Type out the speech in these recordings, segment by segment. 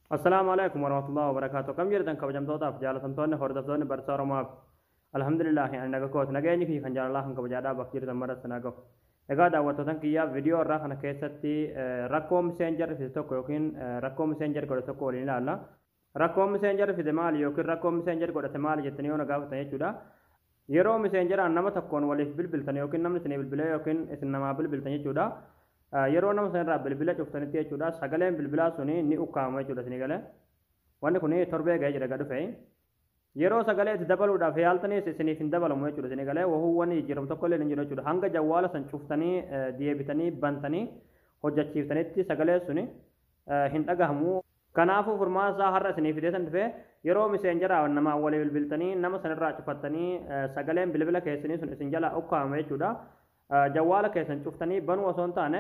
السلام عليكم ورحمة الله وبركاته. كم جردا كبجم توتا في جالة توني هردفتوني برسارة ما الحمد لله يعني نجاكوت نجاني في خنجر الله هم كبجادا بكير تمرة سناقو. إذا دعوت تون كيا فيديو راه أنا كيستي رقم سنجر في توك يمكن رقم سنجر كده توك ولينا لا رقم سنجر في دمال يمكن رقم سنجر كده دمال جتني وانا قاعد تاني شودا يرو مسنجر أنا ما تكون ولا في بلبل تاني يمكن نمن تاني بلبل يمكن إسنا ما بلبل تاني شودا yeroo nama sanarraa bilbila cuftanitti jechuudha sagaleen bilbilaa suni ni ukkaama jechuudha isin galee wanni kun torbee ga'ee jira gadu fe'e yeroo sagalee itti dabaluudhaaf yaaltaniis isiniif hin dabalamu jechuudha isin galee wahuu wanni jijjiiramu tokko illee hin jiru jechuudha hanga jawwaala san cuftanii deebitanii bantanii hojjachiiftanitti sagalee suni hin dhagahamu kanaafuu furmaata har'a isiniif fideessan dhufe yeroo miseenjaraa nama walii bilbiltanii nama sanarraa cufattanii sagaleen bilbila keessanii sun isin jala ukkaama jechuudha jawwaala keessan cuftanii banuu osoo hin taane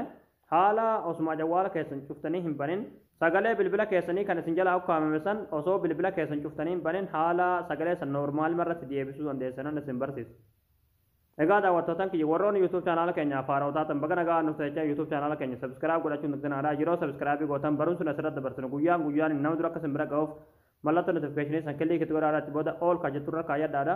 haala osuma jawwaala keessan cuftanii hin banin sagalee bilbila keessanii kan isin jala ukkaamame san osoo bilbila keessan cuftanii hin banin haala sagalee san noormaal marratti deebisuu dandeessan isin barsiisa. Egaa daawwattootaan kiyya warroonni YouTube chaanaala keenya afaaraa taatan baga nagaa nuuf ta'ee YouTube chaanaala keenya subscribe godhachuun nutti yeroo subscribe gootan baruun sun asirratti dabarsinu guyyaan nama dura akka isin bira ga'uuf mallattoo notification san kilii kitti godhaadhaatti booda all ka jetturra kaayyadhaadha.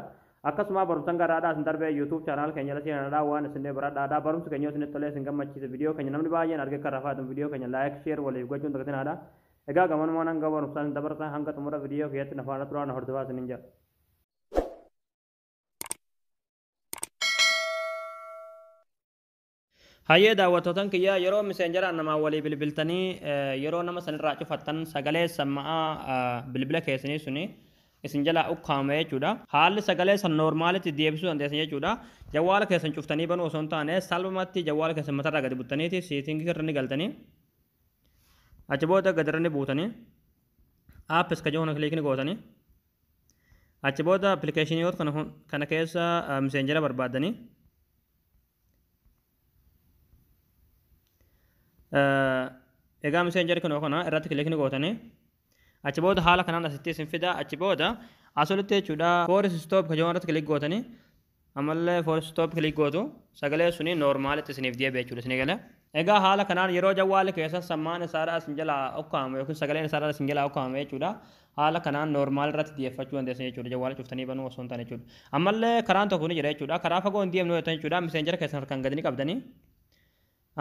akkasuma barumsa garaadhaa isin darbee YouTube channel keenya irratti seenaadhaa waan isin baradhaadhaa barumsa keenya isin tolee isin gammachiise video keenya namni baay'een arge kan rafaatu video keenya like share waliif gochuun dagatinadha egaa gamanuma nan gabaru san dabarsa hanga tumura video keetti nafaana turaan hordofaa isin jira hayyee daawwattootaan kiyya yeroo messengeraa nama walii bilbiltanii yeroo nama sanirraa cufattan sagalee sammaa bilbila keessanii suni isin jala ukkaame jechuudha haalli sagalee san noormaalitti deebisuu dandeessan jechuudha jawwaala keessan cuftanii banuu osoo hin taane salphumatti jawwaala keessan matarraa gadi buttaniiti seetingii irra ni galtanii achi booda gadi irra ni buutanii aappis ka jiru kliikni gootanii achi booda appilikeeshiniiwwan kana keessa messengeraa barbaadanii egaa messengerii kana irratti kliikni gootanii achi booda haala kanaan asitti isin fida achi booda asolitti jechuudha force stop ka jiru irratti kliik gootanii amallee force stop kliik gootu sagalee suni noormaalitti isiniif deebi'e jechuudha isin galee egaa haala kanaan yeroo jawwaala keessa sammaan isaadhaa isin jala ukkaame yookiin sagaleen isaadhaa isin jala ukkaame jechuudha haala kanaan noormaal irratti deeffachuu dandeessan jechuudha jawwaala cuftanii banuu osoo hin taane jechuudha ammallee karaan tokko ni jira jechuudha karaa fagoo hin deemnu jechuudha messengerii keessan harkaan gadi ni qabdanii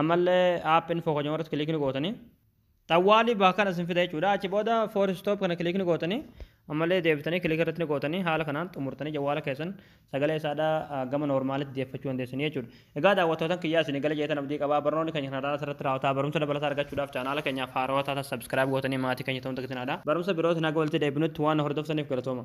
ammallee app info ka jiru irratti kliikni gootanii xawwaali baakana isin fida jechuudha achi booda force stop kana kliikni gootanii ammallee deebitanii kliik irratti gootanii haala kanaan xumurtanii jawwaala keessan sagalee isaadhaa gama noormaalitti deeffachuu dandeessanii jechuudha egaa daawwattootaan kiyyaa isin gala jeetan abdii qabaa barnoonni keenya kanarraa asirratti raawwataa barumsa dabalataa argachuudhaaf chaanaala keenyaaf haarawaa taatan subscribe gootanii maatii keenya ta'uun takkitinaadha barumsa birootiin haga walitti deebinutti waan hordoftaniif galatooma.